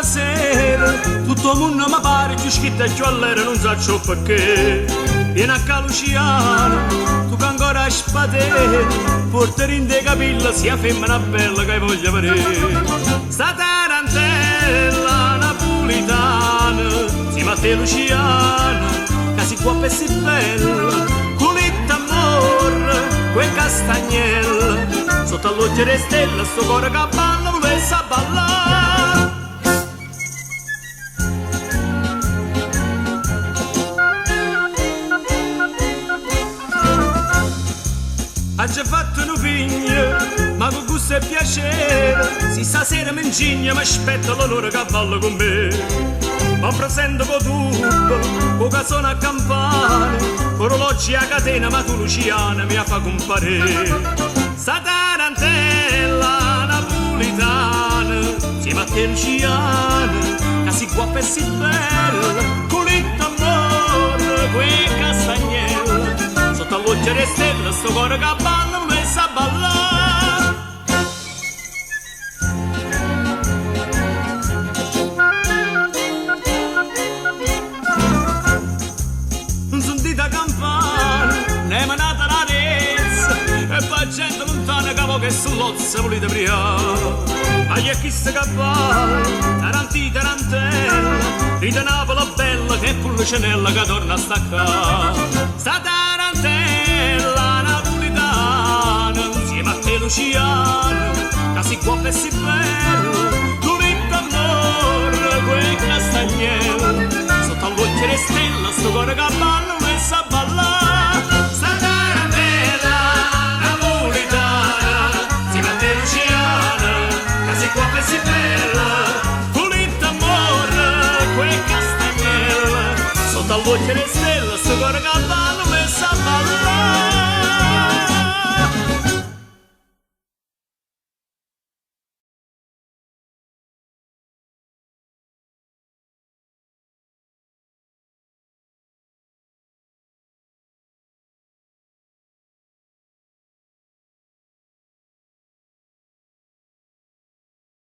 stasera tutto il mondo mi pare più scritto e più all'era non so perché. Vieni a Caluciano, tu che ancora spadere, portare in te capilla sia femmina bella che voglio vedere. Sta tarantella napolitana, si Matteo Luciano, che si qua per si bella, culetta amore, quel castagnella, sotto all'occhio di stella, sto cuore che balla, volesse ballare. Ha già fatto un figlio, ma con gusto e piacere, si stasera mi ingigna, mi aspetta l'onore che balla con me. Ma presento con tubo, con casone a campane, con orologi a catena, ma tu Luciana mi fa comparire. Sta tarantella napolitana, si Matteo Luciana, che si qua per si bella, con amore, quei castagnella. Sotto all'occhio di stella, sto cuore che balla, mi sa ballare. Non sentite campana, ne è manata la rezza, e poi gente lontana che che sull'ozza volete briare. Ma chi è chi sta che balla, taranti tarantella, ride Napoli bella che Pulcinella che torna a staccare. Sta tarantella napolitana, insieme a te Luciano, che si qua per si bella, tu vinto amore, quel castagnello, sotto all'occhio di stella, sto cuore che balla, mi sa ballare. Sta tarantella napolitana, insieme a te Luciano, che si qua per si bella,